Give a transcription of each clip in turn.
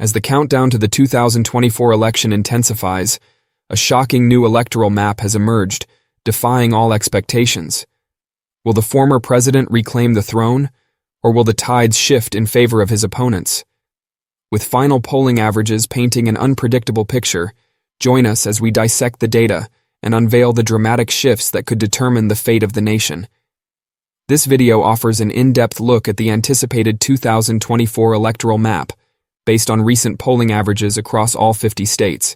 As the countdown to the 2024 election intensifies, a shocking new electoral map has emerged, defying all expectations. Will the former president reclaim the throne, or will the tides shift in favor of his opponents? With final polling averages painting an unpredictable picture, join us as we dissect the data and unveil the dramatic shifts that could determine the fate of the nation. This video offers an in-depth look at the anticipated 2024 electoral map, based on recent polling averages across all 50 states.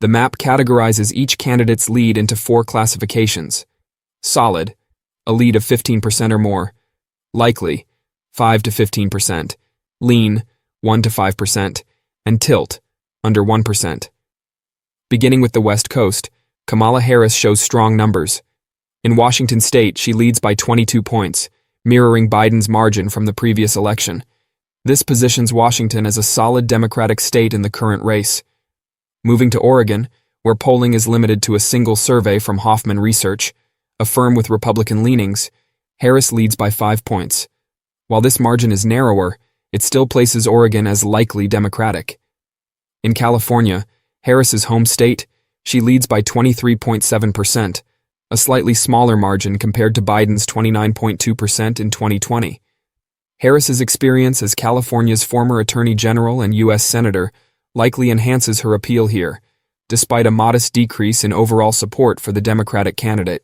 The map categorizes each candidate's lead into 4 classifications: solid, a lead of 15% or more; likely, 5 to 15%; lean, 1 to 5%; and tilt, under 1%. Beginning with the West Coast, Kamala Harris shows strong numbers. In Washington state, she leads by 22 points, mirroring Biden's margin from the previous election. This positions Washington as a solid Democratic state in the current race. Moving to Oregon, where polling is limited to a single survey from Hoffman Research, a firm with Republican leanings, Harris leads by 5 points. While this margin is narrower, it still places Oregon as likely Democratic. In California, Harris's home state, she leads by 23.7%, a slightly smaller margin compared to Biden's 29.2% in 2020. Harris's experience as California's former Attorney General and U.S. Senator likely enhances her appeal here, despite a modest decrease in overall support for the Democratic candidate.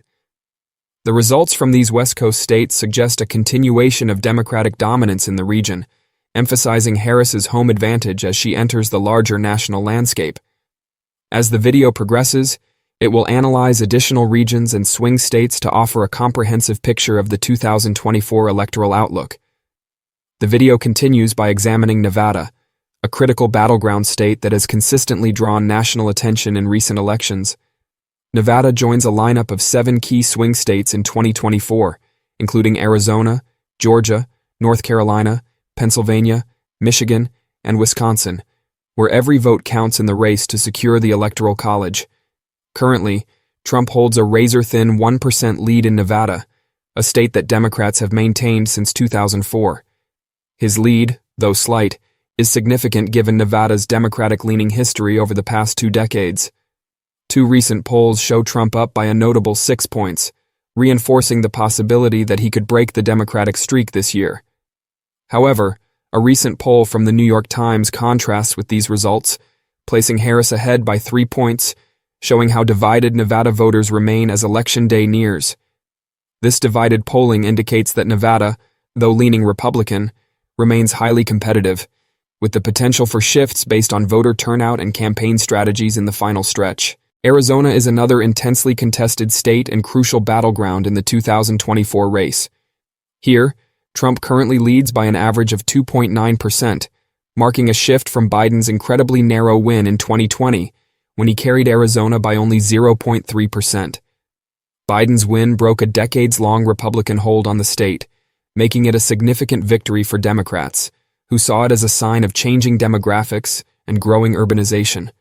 The results from these West Coast states suggest a continuation of Democratic dominance in the region, emphasizing Harris's home advantage as she enters the larger national landscape. As the video progresses, it will analyze additional regions and swing states to offer a comprehensive picture of the 2024 electoral outlook. The video continues by examining Nevada, a critical battleground state that has consistently drawn national attention in recent elections. Nevada joins a lineup of 7 key swing states in 2024, including Arizona, Georgia, North Carolina, Pennsylvania, Michigan, and Wisconsin, where every vote counts in the race to secure the Electoral College. Currently, Trump holds a razor-thin 1% lead in Nevada, a state that Democrats have maintained since 2004. His lead, though slight, is significant given Nevada's Democratic-leaning history over the past 2 decades. 2 recent polls show Trump up by a notable 6 points, reinforcing the possibility that he could break the Democratic streak this year. However, a recent poll from the New York Times contrasts with these results, placing Harris ahead by 3 points, showing how divided Nevada voters remain as Election Day nears. This divided polling indicates that Nevada, though leaning Republican, remains highly competitive, with the potential for shifts based on voter turnout and campaign strategies in the final stretch. Arizona is another intensely contested state and crucial battleground in the 2024 race. Here, Trump currently leads by an average of 2.9%, marking a shift from Biden's incredibly narrow win in 2020, when he carried Arizona by only 0.3%. Biden's win broke a decades-long Republican hold on the state, making it a significant victory for Democrats, who saw it as a sign of changing demographics and growing urbanization.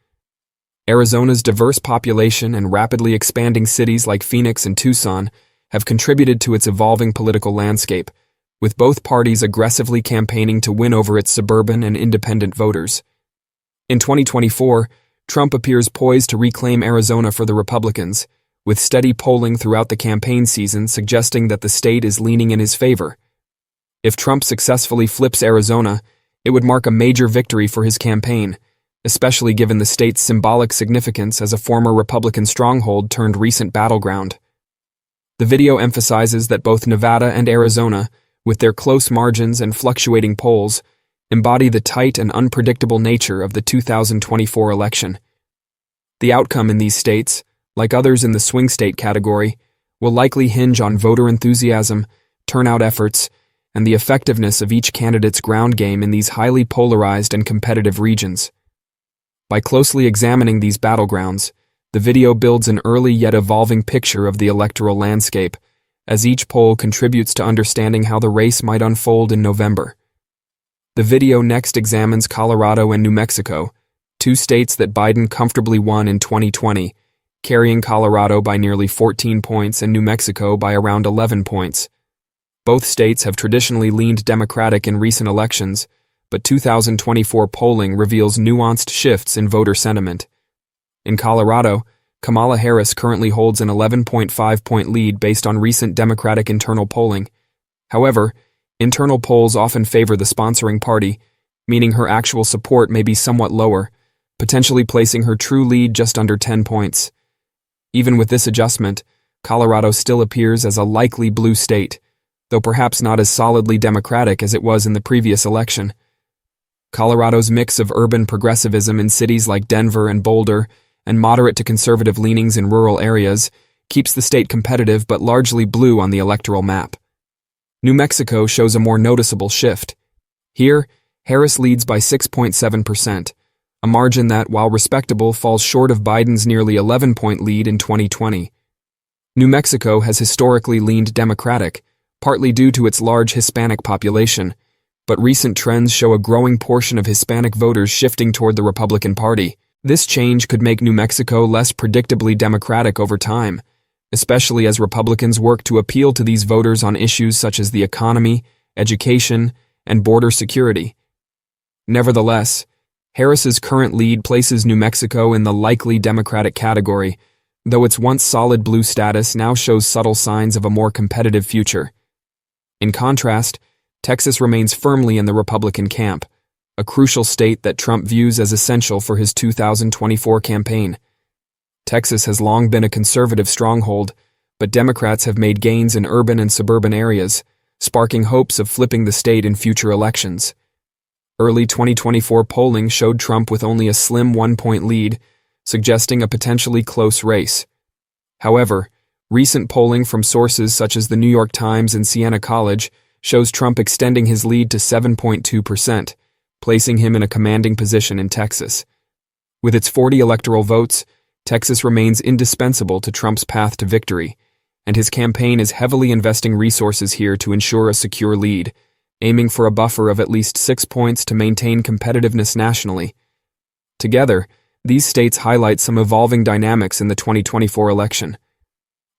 Arizona's diverse population and rapidly expanding cities like Phoenix and Tucson have contributed to its evolving political landscape, with both parties aggressively campaigning to win over its suburban and independent voters. In 2024, Trump appears poised to reclaim Arizona for the Republicans, with steady polling throughout the campaign season suggesting that the state is leaning in his favor. If Trump successfully flips Arizona, it would mark a major victory for his campaign, especially given the state's symbolic significance as a former Republican stronghold turned recent battleground. The video emphasizes that both Nevada and Arizona, with their close margins and fluctuating polls, embody the tight and unpredictable nature of the 2024 election. The outcome in these states, like others in the swing state category, will likely hinge on voter enthusiasm, turnout efforts, and the effectiveness of each candidate's ground game in these highly polarized and competitive regions. By closely examining these battlegrounds, the video builds an early yet evolving picture of the electoral landscape, as each poll contributes to understanding how the race might unfold in November. The video next examines Colorado and New Mexico, 2 states that Biden comfortably won in 2020, carrying Colorado by nearly 14 points and New Mexico by around 11 points. Both states have traditionally leaned Democratic in recent elections, but 2024 polling reveals nuanced shifts in voter sentiment. In Colorado, Kamala Harris currently holds an 11.5-point lead based on recent Democratic internal polling. However, internal polls often favor the sponsoring party, meaning her actual support may be somewhat lower, potentially placing her true lead just under 10 points. Even with this adjustment, Colorado still appears as a likely blue state, though perhaps not as solidly Democratic as it was in the previous election. Colorado's mix of urban progressivism in cities like Denver and Boulder and moderate to conservative leanings in rural areas keeps the state competitive but largely blue on the electoral map. New Mexico shows a more noticeable shift. Here, Harris leads by 6.7%, a margin that, while respectable, falls short of Biden's nearly 11-point lead in 2020. New Mexico has historically leaned Democratic, partly due to its large Hispanic population, but recent trends show a growing portion of Hispanic voters shifting toward the Republican Party. This change could make New Mexico less predictably Democratic over time, especially as Republicans work to appeal to these voters on issues such as the economy, education, and border security. Nevertheless, Harris's current lead places New Mexico in the likely Democratic category, though its once solid blue status now shows subtle signs of a more competitive future. In contrast, Texas remains firmly in the Republican camp, a crucial state that Trump views as essential for his 2024 campaign. Texas has long been a conservative stronghold, but Democrats have made gains in urban and suburban areas, sparking hopes of flipping the state in future elections. Early 2024 polling showed Trump with only a slim 1-point lead, suggesting a potentially close race. However, recent polling from sources such as the New York Times and Siena College shows Trump extending his lead to 7.2%, placing him in a commanding position in Texas. With its 40 electoral votes, Texas remains indispensable to Trump's path to victory, and his campaign is heavily investing resources here to ensure a secure lead, aiming for a buffer of at least 6 points to maintain competitiveness nationally. Together, these states highlight some evolving dynamics in the 2024 election.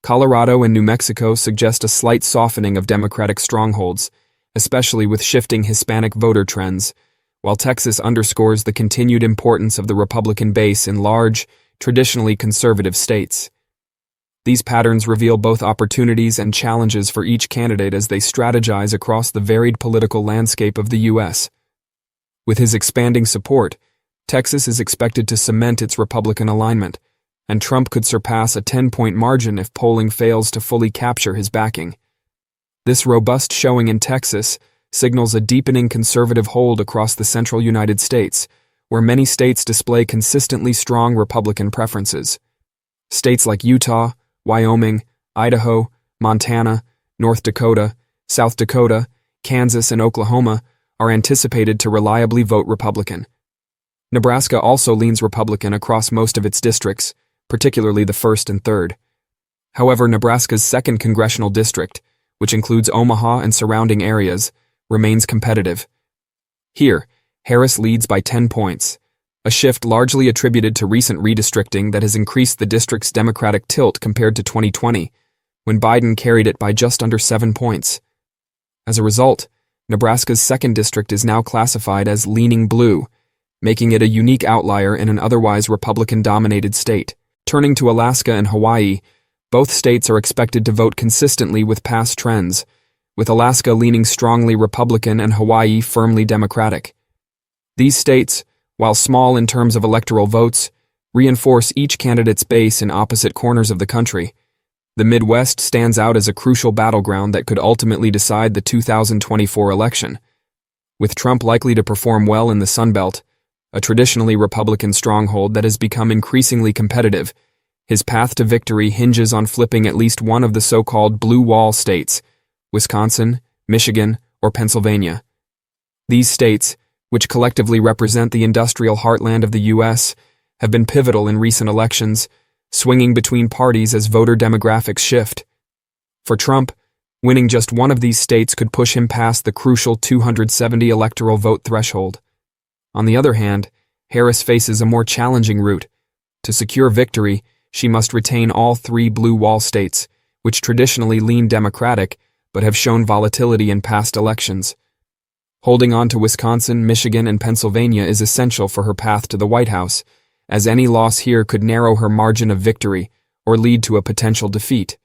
Colorado and New Mexico suggest a slight softening of Democratic strongholds, especially with shifting Hispanic voter trends, while Texas underscores the continued importance of the Republican base in large, traditionally conservative states. These patterns reveal both opportunities and challenges for each candidate as they strategize across the varied political landscape of the U.S. With his expanding support, Texas is expected to cement its Republican alignment, and Trump could surpass a 10-point margin if polling fails to fully capture his backing. This robust showing in Texas signals a deepening conservative hold across the central United States, where many states display consistently strong Republican preferences. States like Utah, Wyoming, Idaho, Montana, North Dakota, South Dakota, Kansas, and Oklahoma are anticipated to reliably vote Republican. Nebraska also leans Republican across most of its districts, particularly the 1st and 3rd. However, Nebraska's 2nd congressional district, which includes Omaha and surrounding areas, remains competitive. Here, Harris leads by 10 points, a shift largely attributed to recent redistricting that has increased the district's Democratic tilt compared to 2020, when Biden carried it by just under 7 points. As a result, Nebraska's 2nd district is now classified as leaning blue, making it a unique outlier in an otherwise Republican-dominated state. Turning to Alaska and Hawaii, both states are expected to vote consistently with past trends, with Alaska leaning strongly Republican and Hawaii firmly Democratic. These states, while small in terms of electoral votes, reinforce each candidate's base in opposite corners of the country. The Midwest stands out as a crucial battleground that could ultimately decide the 2024 election. With Trump likely to perform well in the Sun Belt, a traditionally Republican stronghold that has become increasingly competitive, his path to victory hinges on flipping at least one of the so-called blue wall states, Wisconsin, Michigan, or Pennsylvania. These states, which collectively represent the industrial heartland of the U.S., have been pivotal in recent elections, swinging between parties as voter demographics shift. For Trump, winning just one of these states could push him past the crucial 270 electoral vote threshold. On the other hand, Harris faces a more challenging route. To secure victory, she must retain all 3 blue wall states, which traditionally lean Democratic but have shown volatility in past elections. Holding on to Wisconsin, Michigan, and Pennsylvania is essential for her path to the White House, as any loss here could narrow her margin of victory or lead to a potential defeat.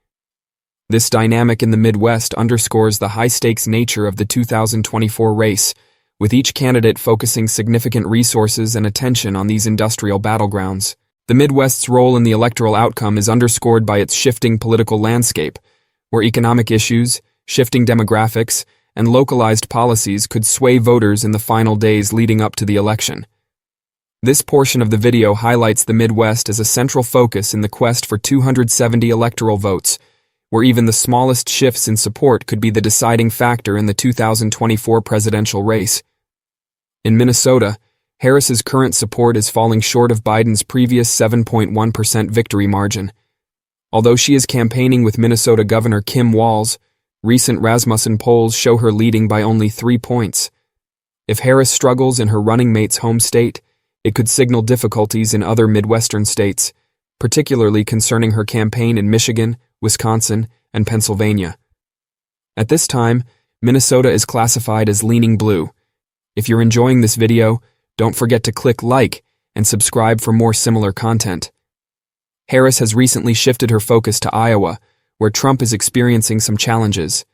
This dynamic in the Midwest underscores the high-stakes nature of the 2024 race, with each candidate focusing significant resources and attention on these industrial battlegrounds. The Midwest's role in the electoral outcome is underscored by its shifting political landscape, where economic issues, shifting demographics, and localized policies could sway voters in the final days leading up to the election. This portion of the video highlights the Midwest as a central focus in the quest for 270 electoral votes, where even the smallest shifts in support could be the deciding factor in the 2024 presidential race. In Minnesota, Harris's current support is falling short of Biden's previous 7.1% victory margin. Although she is campaigning with Minnesota Governor Kim Walz, recent Rasmussen polls show her leading by only 3 points. If Harris struggles in her running mate's home state, it could signal difficulties in other Midwestern states, particularly concerning her campaign in Michigan, Wisconsin, and Pennsylvania. At this time, Minnesota is classified as leaning blue. If you're enjoying this video, don't forget to click like and subscribe for more similar content. Harris has recently shifted her focus to Iowa, where Trump is experiencing some challenges.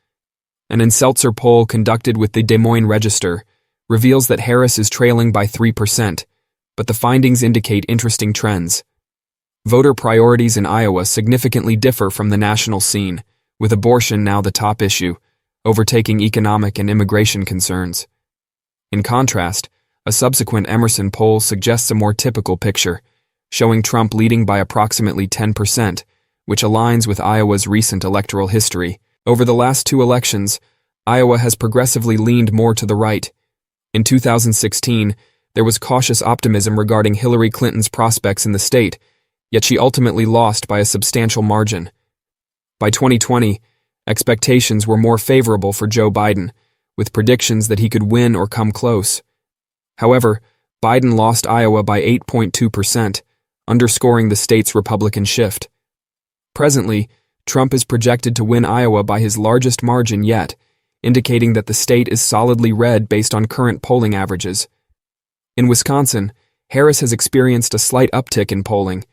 An Seltzer poll conducted with the Des Moines Register reveals that Harris is trailing by 3%, but the findings indicate interesting trends. Voter priorities in Iowa significantly differ from the national scene, with abortion now the top issue, overtaking economic and immigration concerns. In contrast, a subsequent Emerson poll suggests a more typical picture, showing Trump leading by approximately 10%, which aligns with Iowa's recent electoral history. Over the last 2 elections, Iowa has progressively leaned more to the right. In 2016, there was cautious optimism regarding Hillary Clinton's prospects in the state, yet she ultimately lost by a substantial margin. By 2020, expectations were more favorable for Joe Biden, with predictions that he could win or come close. However, Biden lost Iowa by 8.2%, underscoring the state's Republican shift. Presently, Trump is projected to win Iowa by his largest margin yet, indicating that the state is solidly red based on current polling averages. In Wisconsin, Harris has experienced a slight uptick in polling.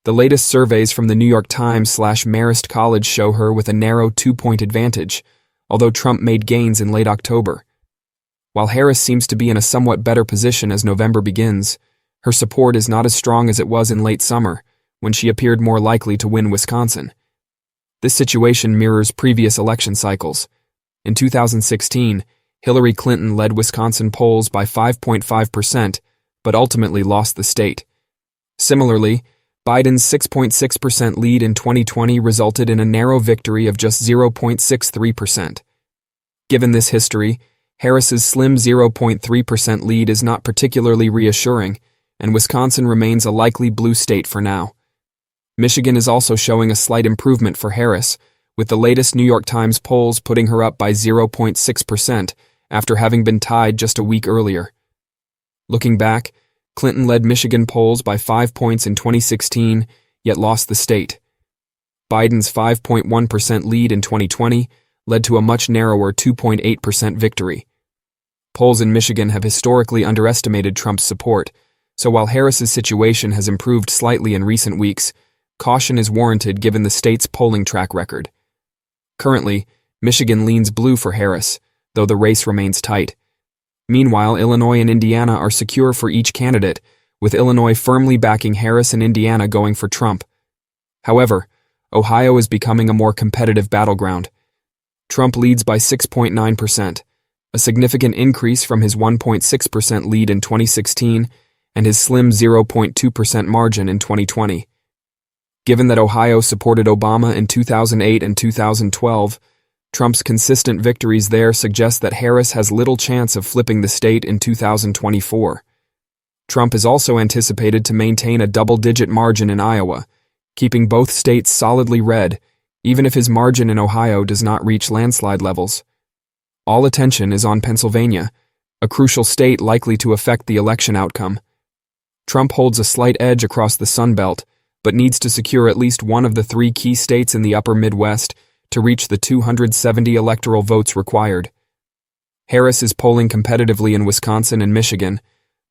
The latest surveys from the New York Times/Marist College show her with a narrow 2-point advantage, although Trump made gains in late October. While Harris seems to be in a somewhat better position as November begins, her support is not as strong as it was in late summer, when she appeared more likely to win Wisconsin. This situation mirrors previous election cycles. In 2016, Hillary Clinton led Wisconsin polls by 5.5%, but ultimately lost the state. Similarly, Biden's 6.6% lead in 2020 resulted in a narrow victory of just 0.63%. Given this history, Harris's slim 0.3% lead is not particularly reassuring, and Wisconsin remains a likely blue state for now. Michigan is also showing a slight improvement for Harris, with the latest New York Times polls putting her up by 0.6% after having been tied just a week earlier. Looking back, Clinton led Michigan polls by 5 points in 2016, yet lost the state. Biden's 5.1% lead in 2020 led to a much narrower 2.8% victory. Polls in Michigan have historically underestimated Trump's support, so while Harris's situation has improved slightly in recent weeks, caution is warranted given the state's polling track record. Currently, Michigan leans blue for Harris, though the race remains tight. Meanwhile, Illinois and Indiana are secure for each candidate, with Illinois firmly backing Harris and Indiana going for Trump. However, Ohio is becoming a more competitive battleground. Trump leads by 6.9%, a significant increase from his 1.6% lead in 2016 and his slim 0.2% margin in 2020. Given that Ohio supported Obama in 2008 and 2012, Trump's consistent victories there suggest that Harris has little chance of flipping the state in 2024. Trump is also anticipated to maintain a double-digit margin in Iowa, keeping both states solidly red, even if his margin in Ohio does not reach landslide levels. All attention is on Pennsylvania, a crucial state likely to affect the election outcome. Trump holds a slight edge across the Sun Belt, but needs to secure at least one of the 3 key states in the upper Midwest to reach the 270 electoral votes required. Harris is polling competitively in Wisconsin and Michigan,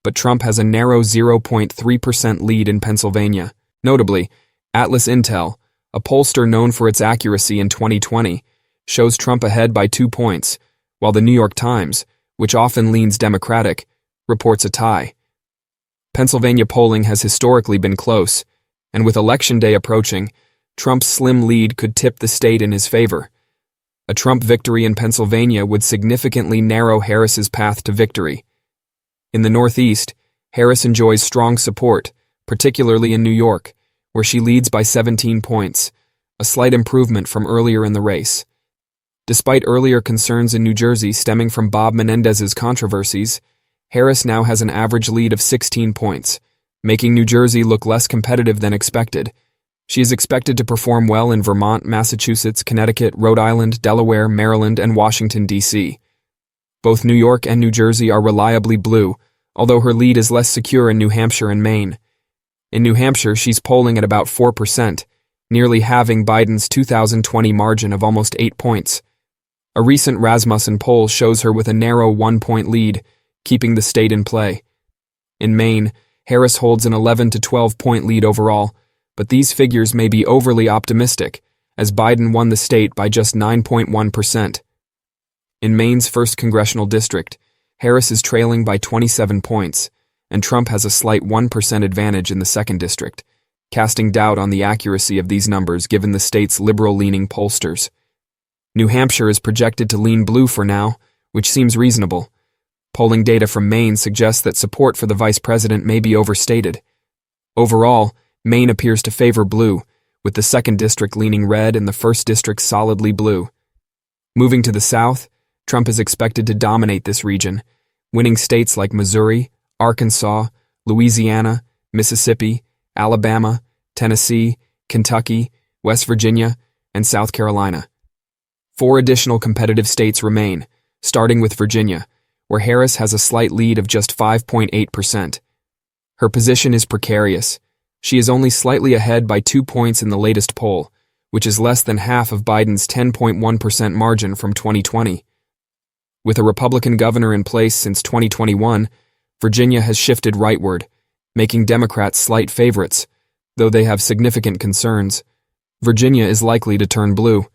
but Trump has a narrow 0.3% lead in Pennsylvania. Notably, Atlas Intel, a pollster known for its accuracy in 2020, shows Trump ahead by 2 points, while the New York Times, which often leans Democratic, reports a tie. Pennsylvania polling has historically been close, and with Election Day approaching, Trump's slim lead could tip the state in his favor. A Trump victory in Pennsylvania would significantly narrow Harris's path to victory. In the Northeast, Harris enjoys strong support, particularly in New York, where she leads by 17 points, a slight improvement from earlier in the race. Despite earlier concerns in New Jersey stemming from Bob Menendez's controversies, Harris now has an average lead of 16 points, making New Jersey look less competitive than expected. She is expected to perform well in Vermont, Massachusetts, Connecticut, Rhode Island, Delaware, Maryland, and Washington, D.C. Both New York and New Jersey are reliably blue, although her lead is less secure in New Hampshire and Maine. In New Hampshire, she's polling at about 4%, nearly halving Biden's 2020 margin of almost 8 points. A recent Rasmussen poll shows her with a narrow 1-point lead, keeping the state in play. In Maine, Harris holds an 11 to 12-point lead overall, but these figures may be overly optimistic, as Biden won the state by just 9.1%. In Maine's 1st congressional district, Harris is trailing by 27 points, and Trump has a slight 1% advantage in the 2nd district, casting doubt on the accuracy of these numbers given the state's liberal-leaning pollsters. New Hampshire is projected to lean blue for now, which seems reasonable. Polling data from Maine suggests that support for the vice president may be overstated. Overall, Maine appears to favor blue, with the 2nd district leaning red and the 1st district solidly blue. Moving to the south, Trump is expected to dominate this region, winning states like Missouri, Arkansas, Louisiana, Mississippi, Alabama, Tennessee, Kentucky, West Virginia, and South Carolina. 4 additional competitive states remain, starting with Virginia, where Harris has a slight lead of just 5.8%. Her position is precarious. She is only slightly ahead by 2 points in the latest poll, which is less than half of Biden's 10.1% margin from 2020. With a Republican governor in place since 2021, Virginia has shifted rightward, making Democrats slight favorites, though they have significant concerns. Virginia is likely to turn blue.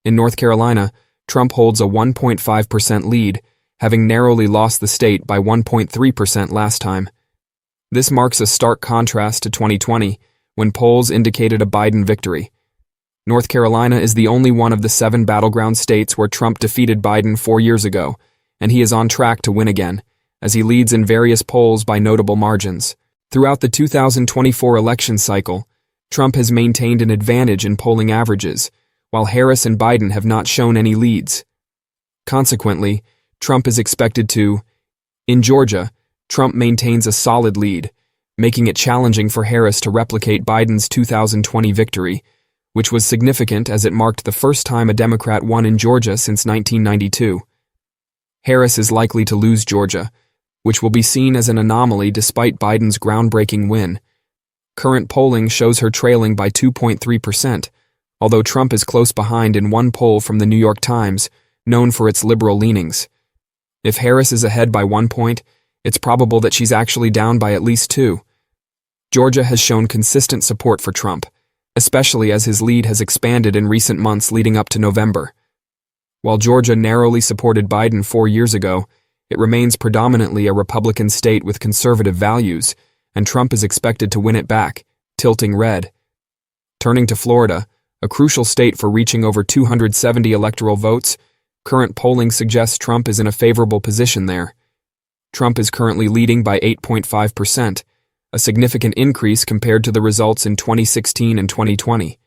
In North Carolina, Trump holds a 1.5% lead, having narrowly lost the state by 1.3% last time. This marks a stark contrast to 2020, when polls indicated a Biden victory. North Carolina is the only one of the 7 battleground states where Trump defeated Biden 4 years ago, and he is on track to win again, as he leads in various polls by notable margins. Throughout the 2024 election cycle, Trump has maintained an advantage in polling averages, while Harris and Biden have not shown any leads. Consequently, Trump is expected to. In Georgia, Trump maintains a solid lead, making it challenging for Harris to replicate Biden's 2020 victory, which was significant as it marked the first time a Democrat won in Georgia since 1992. Harris is likely to lose Georgia, which will be seen as an anomaly despite Biden's groundbreaking win. Current polling shows her trailing by 2.3%, although Trump is close behind in one poll from the New York Times, known for its liberal leanings. If Harris is ahead by 1 point, it's probable that she's actually down by at least 2. Georgia has shown consistent support for Trump, especially as his lead has expanded in recent months leading up to November. While Georgia narrowly supported Biden 4 years ago, it remains predominantly a Republican state with conservative values, and Trump is expected to win it back, tilting red. Turning to Florida, a crucial state for reaching over 270 electoral votes, current polling suggests Trump is in a favorable position there. Trump is currently leading by 8.5%, a significant increase compared to the results in 2016 and 2020.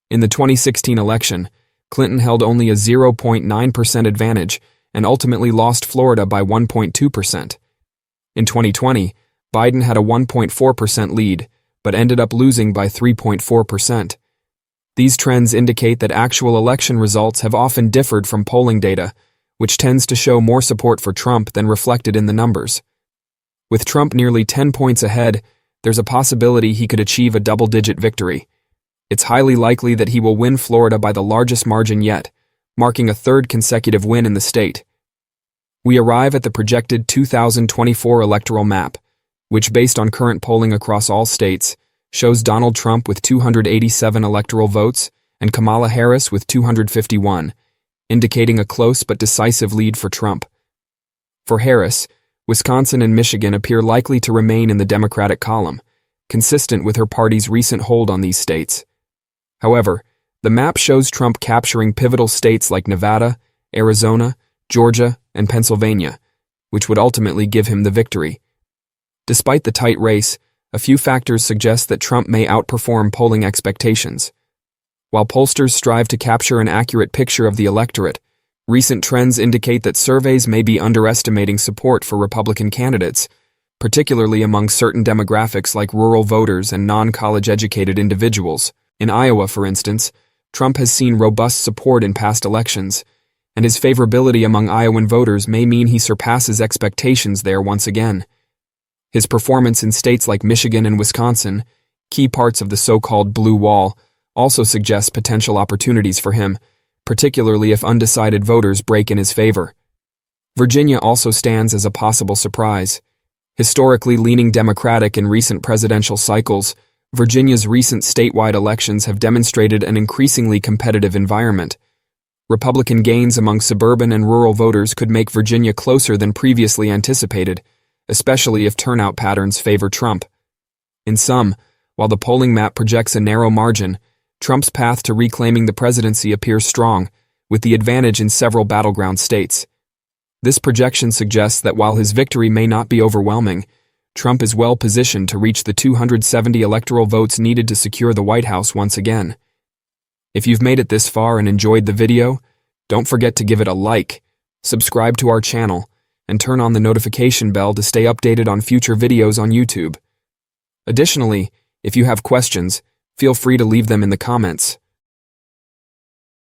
In the 2016 election, Clinton held only a 0.9% advantage and ultimately lost Florida by 1.2%. In 2020, Biden had a 1.4% lead, but ended up losing by 3.4%. These trends indicate that actual election results have often differed from polling data, which tends to show more support for Trump than reflected in the numbers. With Trump nearly 10 points ahead, there's a possibility he could achieve a double-digit victory. It's highly likely that he will win Florida by the largest margin yet, marking a 3rd consecutive win in the state. We arrive at the projected 2024 electoral map, which, based on current polling across all states, shows Donald Trump with 287 electoral votes and Kamala Harris with 251, indicating a close but decisive lead for Trump. For Harris, Wisconsin and Michigan appear likely to remain in the Democratic column, consistent with her party's recent hold on these states. However, the map shows Trump capturing pivotal states like Nevada, Arizona, Georgia, and Pennsylvania, which would ultimately give him the victory. Despite the tight race, a few factors suggest that Trump may outperform polling expectations. While pollsters strive to capture an accurate picture of the electorate, recent trends indicate that surveys may be underestimating support for Republican candidates, particularly among certain demographics like rural voters and non-college educated individuals. In Iowa, for instance, Trump has seen robust support in past elections, and his favorability among Iowan voters may mean he surpasses expectations there once again. His performance in states like Michigan and Wisconsin, key parts of the so-called blue wall, also suggests potential opportunities for him, particularly if undecided voters break in his favor. Virginia also stands as a possible surprise. Historically leaning Democratic in recent presidential cycles, Virginia's recent statewide elections have demonstrated an increasingly competitive environment. Republican gains among suburban and rural voters could make Virginia closer than previously anticipated, especially if turnout patterns favor Trump. In sum, while the polling map projects a narrow margin, Trump's path to reclaiming the presidency appears strong, with the advantage in several battleground states. This projection suggests that while his victory may not be overwhelming, Trump is well positioned to reach the 270 electoral votes needed to secure the White House once again. If you've made it this far and enjoyed the video, don't forget to give it a like, subscribe to our channel, and turn on the notification bell to stay updated on future videos on YouTube. Additionally, if you have questions, feel free to leave them in the comments.